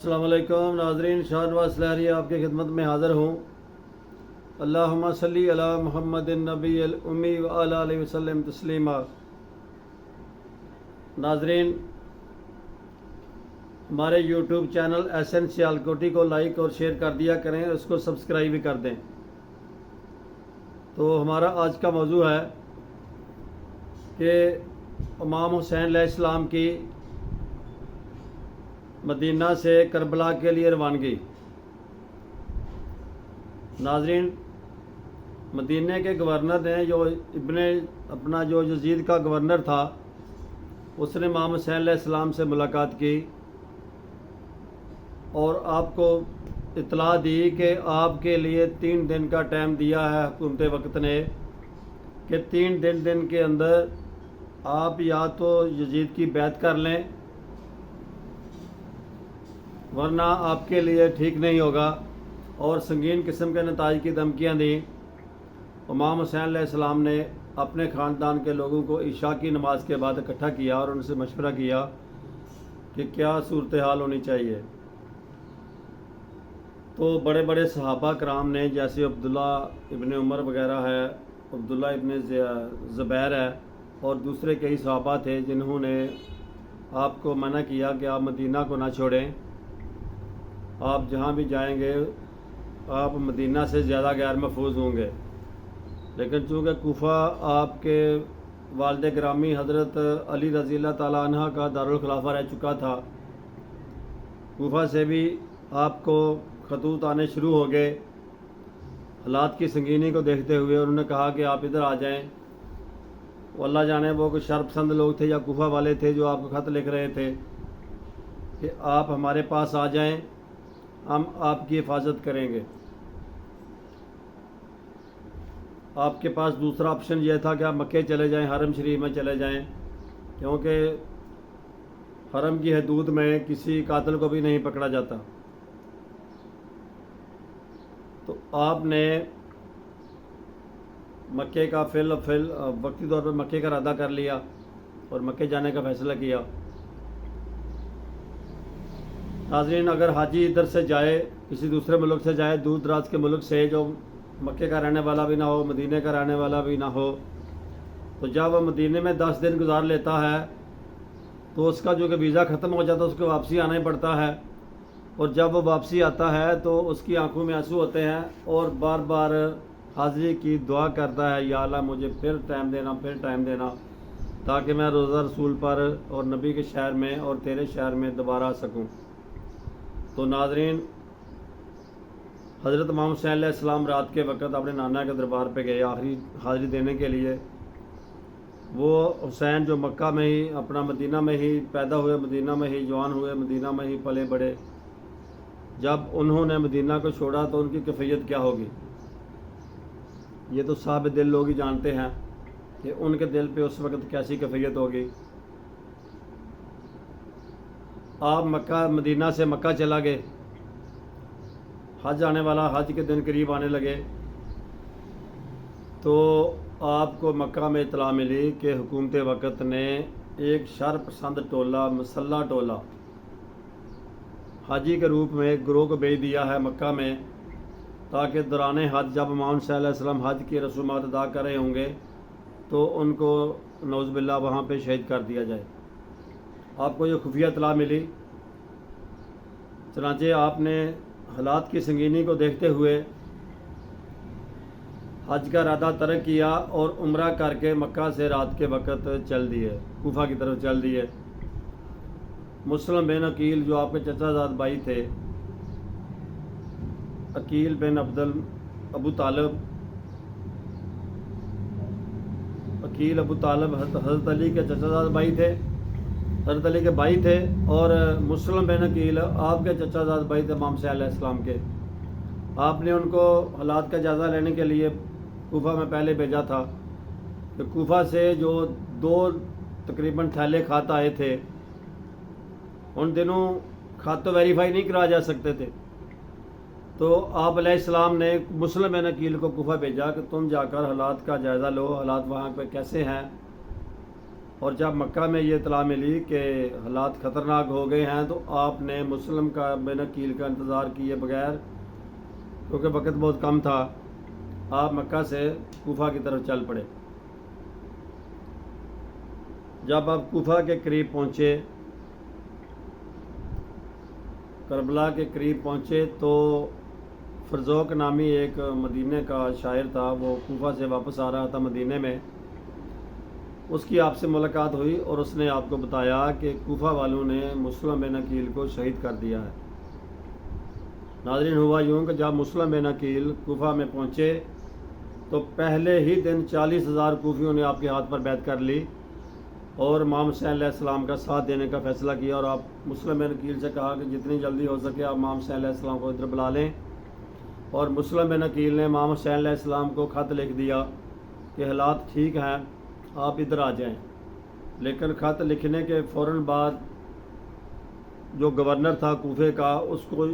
السلام علیکم ناظرین، شاہ نواز لہری آپ کی خدمت میں حاضر ہوں۔ اللہم صلی علی محمد النبی الامی وعلی آلہ وسلم تسلیما۔ ناظرین، ہمارے یوٹیوب چینل SN سیالکوٹی کو لائک اور شیئر کر دیا کریں، اس کو سبسکرائب بھی کر دیں۔ تو ہمارا آج کا موضوع ہے کہ امام حسین علیہ السلام کی مدینہ سے کربلا کے لیے روانگی۔ ناظرین، مدینہ کے گورنر نے جو یزید کا گورنر تھا، اس نے امام حسین علیہ السلام سے ملاقات کی اور آپ کو اطلاع دی کہ آپ کے لیے 3 دن کا ٹائم دیا ہے حکومت وقت نے، کہ 3 دن کے اندر آپ یا تو یزید کی بیعت کر لیں ورنہ آپ کے لیے ٹھیک نہیں ہوگا، اور سنگین قسم کے نتائج کی دھمکیاں دیں۔ امام حسین علیہ السلام نے اپنے خاندان کے لوگوں کو عشاء کی نماز کے بعد اکٹھا کیا اور ان سے مشورہ کیا کہ کیا صورتحال ہونی چاہیے۔ تو بڑے بڑے صحابہ کرام نے، جیسے عبداللہ ابن عمر وغیرہ ہے، عبداللہ ابن زبیر ہے، اور دوسرے کئی صحابہ تھے جنہوں نے آپ کو منع کیا کہ آپ مدینہ کو نہ چھوڑیں، آپ جہاں بھی جائیں گے آپ مدینہ سے زیادہ غیر محفوظ ہوں گے۔ لیکن چونکہ کوفہ آپ کے والد گرامی حضرت علی رضی اللہ تعالیٰ عنہ کا دارالخلافہ رہ چکا تھا، کوفہ سے بھی آپ کو خطوط آنے شروع ہو گئے۔ حالات کی سنگینی کو دیکھتے ہوئے انہوں نے کہا کہ آپ ادھر آ جائیں۔ وہ اللہ جانے وہ کوئی شر پسند لوگ تھے یا کوفہ والے تھے جو آپ کو خط لکھ رہے تھے کہ آپ ہمارے پاس آ جائیں، ہم آپ کی حفاظت کریں گے۔ آپ کے پاس دوسرا آپشن یہ تھا کہ آپ مکے چلے جائیں، حرم شریف میں چلے جائیں، کیونکہ حرم کی حدود میں کسی قاتل کو بھی نہیں پکڑا جاتا۔ تو آپ نے مکے کا وقتی طور پر مکے کا ارادہ کر لیا اور مکے جانے کا فیصلہ کیا۔ ناظرین، اگر حاجی ادھر سے جائے، کسی دوسرے ملک سے جائے، دور دراز کے ملک سے، جو مکے کا رہنے والا بھی نہ ہو، مدینہ کا رہنے والا بھی نہ ہو، تو جب وہ مدینہ میں 10 دن گزار لیتا ہے تو اس کا جو کہ ویزا ختم ہو جاتا ہے، اس کو واپسی آنا ہی پڑتا ہے، اور جب وہ واپسی آتا ہے تو اس کی آنکھوں میں آنسو ہوتے ہیں اور بار بار حاضری کی دعا کرتا ہے، یا اللہ مجھے پھر ٹائم دینا تاکہ میں روزہ رسول پر اور نبی کے شہر میں اور تیرے شہر میں دوبارہ آ سکوں۔ تو ناظرین، حضرت امام حسین علیہ السلام رات کے وقت اپنے نانا کے دربار پہ گئے آخری حاضری دینے کے لیے۔ وہ حسین جو مکہ میں ہی، اپنا مدینہ میں ہی پیدا ہوئے، مدینہ میں ہی جوان ہوئے، مدینہ میں ہی پلے بڑے، جب انہوں نے مدینہ کو چھوڑا تو ان کی کیفیت کیا ہوگی، یہ تو صاحب دل لوگ ہی جانتے ہیں کہ ان کے دل پہ اس وقت کیسی کیفیت ہوگی۔ آپ مدینہ سے مکہ چلا گئے، حج آنے والا، حج کے دن قریب آنے لگے، تو آپ کو مکہ میں اطلاع ملی کہ حکومت وقت نے ایک شر پسند ٹولہ، مسلح ٹولہ، حاجی کے روپ میں ایک گروہ کو بھیج دیا ہے مکہ میں، تاکہ دوران حج جب امام حسین علیہ السلام حج کی رسومات ادا کر رہے ہوں گے تو ان کو نعوذ باللہ وہاں پہ شہید کر دیا جائے۔ آپ کو یہ خفیہ اطلاع ملی، چنانچہ آپ نے حالات کی سنگینی کو دیکھتے ہوئے حج کا ارادہ ترک کیا اور عمرہ کر کے مکہ سے رات کے وقت چل دیے، کوفہ کی طرف چل دیے۔ مسلم بن عقیل جو آپ کے چچا زاد بھائی تھے، عقیل بن ابو طالب حضرت علی کے چچا زاد بھائی تھے، حضرت علی کے بھائی تھے، اور مسلم بن عقیل آپ کے چچا زاد بھائی تھے امام حسین علیہ السلام کے۔ آپ نے ان کو حالات کا جائزہ لینے کے لیے کوفہ میں پہلے بھیجا تھا، کہ کوفہ سے جو 2 تقریباً تھیلے خط آئے تھے، ان دنوں خط تو ویریفائی نہیں کرا جا سکتے تھے، تو آپ علیہ السلام نے مسلم بن عقیل کو کوفہ بھیجا کہ تم جا کر حالات کا جائزہ لو، حالات وہاں پہ کیسے ہیں، اور جب مکہ میں یہ اطلاع ملی کہ حالات خطرناک ہو گئے ہیں تو آپ نے مسلم کا بن عقیل کا انتظار کیے بغیر، کیونکہ وقت بہت کم تھا، آپ مکہ سے کوفہ کی طرف چل پڑے۔ جب آپ کوفہ کے قریب پہنچے، کربلا کے قریب پہنچے، تو فرزوق نامی ایک مدینے کا شاعر تھا، وہ کوفہ سے واپس آ رہا تھا مدینے میں، اس کی آپ سے ملاقات ہوئی اور اس نے آپ کو بتایا کہ کوفہ والوں نے مسلم بن عقیل کو شہید کر دیا ہے۔ ناظرین، ہوا یوں کہ جب مسلم بن عقیل کوفہ میں پہنچے تو پہلے ہی دن 40,000 کوفیوں نے آپ کے ہاتھ پر بیعت کر لی اور امام حسین علیہ السلام کا ساتھ دینے کا فیصلہ کیا، اور آپ مسلم بن عقیل سے کہا کہ جتنی جلدی ہو سکے آپ امام حسین علیہ السلام کو ادھر بلا لیں، اور مسلم بن عقیل نے امام حسین علیہ السلام کو خط لکھ دیا کہ حالات ٹھیک ہیں، آپ ادھر آ جائیں۔ لیکن خط لکھنے کے فوراً بعد جو گورنر تھا کوفے کا، اس کو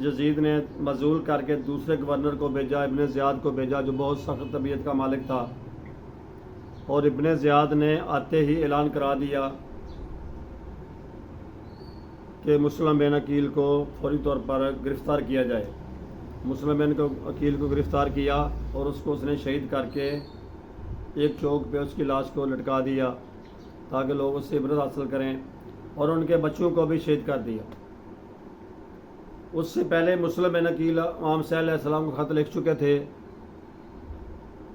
یزید نے معزول کر کے دوسرے گورنر کو بھیجا، ابن زیاد کو بھیجا، جو بہت سخت طبیعت کا مالک تھا، اور ابن زیاد نے آتے ہی اعلان کرا دیا کہ مسلم بن عقیل کو فوری طور پر گرفتار کیا جائے۔ مسلم بن عقیل کو گرفتار کیا اور اس کو اس نے شہید کر کے ایک چوک پہ اس کی لاش کو لٹکا دیا تاکہ لوگ اس سے عبرت حاصل کریں، اور ان کے بچوں کو بھی شہید کر دیا۔ اس سے پہلے مسلم بن عقیل امام حسین علیہ السلام کو خط لکھ چکے تھے،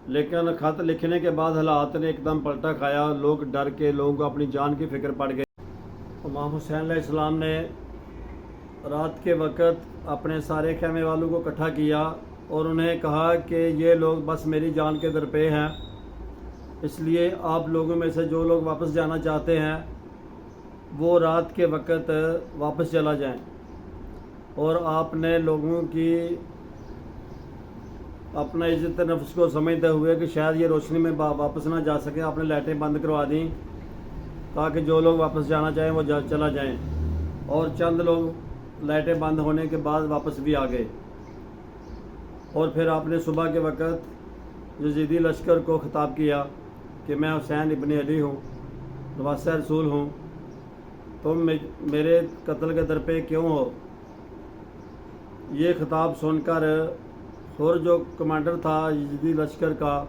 لیکن خط لکھنے کے بعد حالات نے ایک دم پلٹا کھایا، لوگ ڈر کے، لوگوں کو اپنی جان کی فکر پڑ گئی۔ امام حسین علیہ السلام نے رات کے وقت اپنے سارے خیمے والوں کو اکٹھا کیا اور انہیں کہا کہ یہ لوگ بس میری جان کے درپے ہیں، اس لیے آپ لوگوں میں سے جو لوگ واپس جانا چاہتے ہیں وہ رات کے وقت واپس چلا جائیں، اور آپ نے لوگوں کی اپنا عزت نفس کو سمجھتے ہوئے کہ شاید یہ روشنی میں واپس نہ جا سکیں، آپ نے لائٹیں بند کروا دیں تاکہ جو لوگ واپس جانا چاہیں وہ چلا جائیں، اور چند لوگ لائٹیں بند ہونے کے بعد واپس بھی آ گئے۔ اور پھر آپ نے صبح کے وقت یزیدی لشکر کو خطاب کیا کہ میں حسین ابن علی ہوں، نواسہ رسول ہوں، تم میرے قتل کے درپے کیوں ہو؟ یہ خطاب سن کر اور جو کمانڈر تھا یزیدی لشکر کا،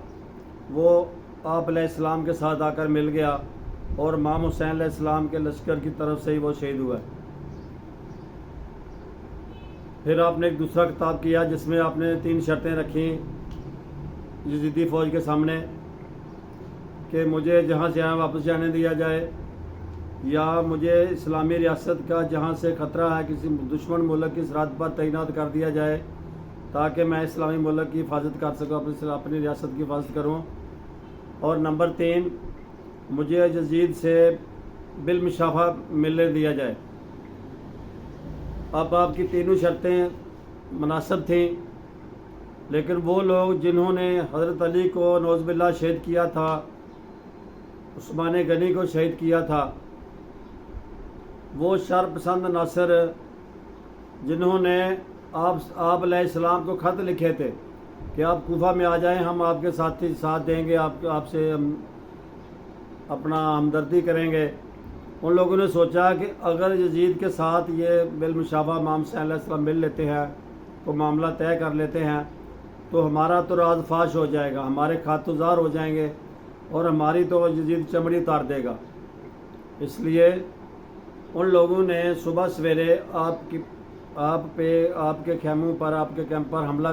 وہ آپ علیہ السلام کے ساتھ آ کر مل گیا، اور امام حسین علیہ السلام کے لشکر کی طرف سے ہی وہ شہید ہوا۔ پھر آپ نے ایک دوسرا خطاب کیا جس میں آپ نے 3 شرطیں رکھیں یزیدی فوج کے سامنے کہ مجھے جہاں سے یہاں واپس جانے دیا جائے، یا مجھے اسلامی ریاست کا جہاں سے خطرہ ہے کسی دشمن ملک کی سرحد پر تعینات کر دیا جائے تاکہ میں اسلامی ملک کی حفاظت کر سکوں، اپنی ریاست کی حفاظت کروں، اور نمبر 3 مجھے یزید سے بالمشافہ ملنے دیا جائے۔ اب آپ کی تینوں شرطیں مناسب تھیں، لیکن وہ لوگ جنہوں نے حضرت علی کو نعوذ باللہ شہید کیا تھا، عثمان غنی کو شہید کیا تھا، وہ شر پسند ناصر جنہوں نے آپ علیہ السلام کو خط لکھے تھے کہ آپ کوفہ میں آ جائیں، ہم آپ کے ساتھ دیں گے، آپ سے ہم اپنا ہمدردی کریں گے، ان لوگوں نے سوچا کہ اگر یزید کے ساتھ یہ بالمشافہ امام حسین علیہ السلام مل لیتے ہیں تو معاملہ طے کر لیتے ہیں تو ہمارا تو راز فاش ہو جائے گا، ہمارے خط زار ہو جائیں گے اور ہماری تو یزید چمڑی اتار دے گا۔ اس لیے ان لوگوں نے صبح سویرے آپ کے خیموں پر، آپ کے کیمپ پر حملہ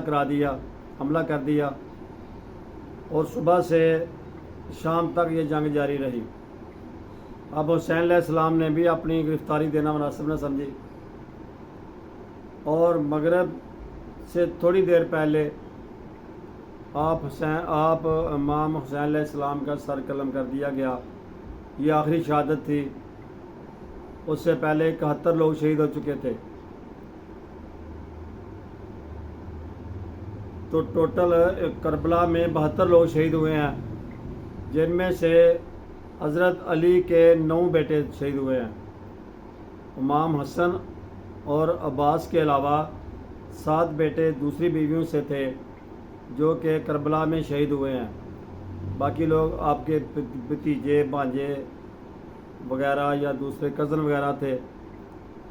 کر دیا، اور صبح سے شام تک یہ جنگ جاری رہی۔ اب حسین علیہ السلام نے بھی اپنی گرفتاری دینا مناسب نہ سمجھی، اور مغرب سے تھوڑی دیر پہلے آپ امام حسین علیہ السلام کا سر قلم کر دیا گیا۔ یہ آخری شہادت تھی، اس سے پہلے 71 لوگ شہید ہو چکے تھے۔ تو ٹوٹل کربلا میں 72 لوگ شہید ہوئے ہیں، جن میں سے حضرت علی کے 9 بیٹے شہید ہوئے ہیں۔ امام حسن اور عباس کے علاوہ 7 بیٹے دوسری بیویوں سے تھے جو کہ کربلا میں شہید ہوئے ہیں۔ باقی لوگ آپ کے بھتیجے، بھانجے وغیرہ یا دوسرے کزن وغیرہ تھے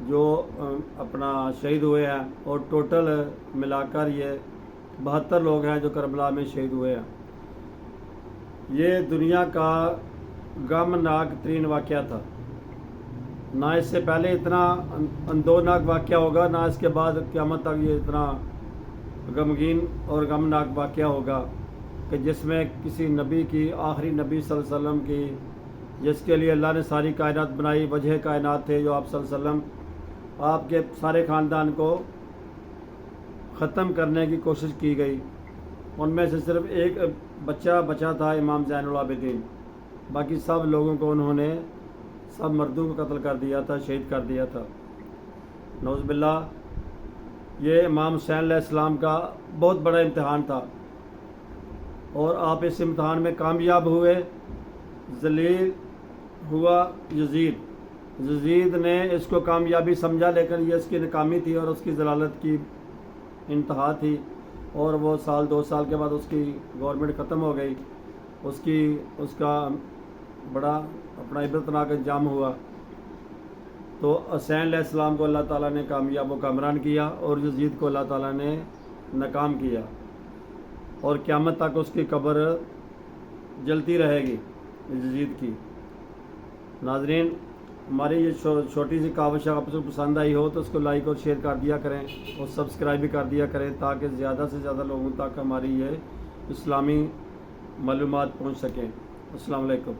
جو اپنا شہید ہوئے ہیں، اور ٹوٹل ملا کر یہ 72 لوگ ہیں جو کربلا میں شہید ہوئے ہیں۔ یہ دنیا کا غمناک ترین واقعہ تھا، نہ اس سے پہلے اتنا اندوہناک واقعہ ہوگا، نہ اس کے بعد قیامت تک یہ اتنا غمگین اور غمناک واقعہ ہوگا کہ جس میں کسی نبی کی، آخری نبی صلی اللہ علیہ وسلم کی، جس کے لیے اللہ نے ساری کائنات بنائی، وجہ کائنات تھے جو آپ صلی اللہ علیہ وسلم، آپ کے سارے خاندان کو ختم کرنے کی کوشش کی گئی۔ ان میں سے صرف ایک بچہ بچا تھا، امام زین العابدین، باقی سب لوگوں کو انہوں نے، سب مردوں کو قتل کر دیا تھا، شہید کر دیا تھا، نعوذ باللہ۔ یہ امام حسین علیہ السلام کا بہت بڑا امتحان تھا، اور آپ اس امتحان میں کامیاب ہوئے۔ ذلیل ہوا یزید نے اس کو کامیابی سمجھا، لیکن یہ اس کی ناکامی تھی اور اس کی ضلالت کی انتہا تھی، اور وہ سال 2 سال کے بعد اس کی گورنمنٹ ختم ہو گئی، اس کا بڑا اپنا عبرتناک انجام ہوا۔ تو حسین علیہ السلام کو اللہ تعالیٰ نے کامیاب و کامران کیا، اور یزید کو اللہ تعالیٰ نے ناکام کیا، اور قیامت تک اس کی قبر جلتی رہے گی یزید کی۔ ناظرین، ہماری یہ چھوٹی سی کاوش آپ کو پسند آئی ہو تو اس کو لائک اور شیئر کر دیا کریں، اور سبسکرائب بھی کر دیا کریں، تاکہ زیادہ سے زیادہ لوگوں تک ہماری یہ اسلامی معلومات پہنچ سکیں۔ السلام علیکم۔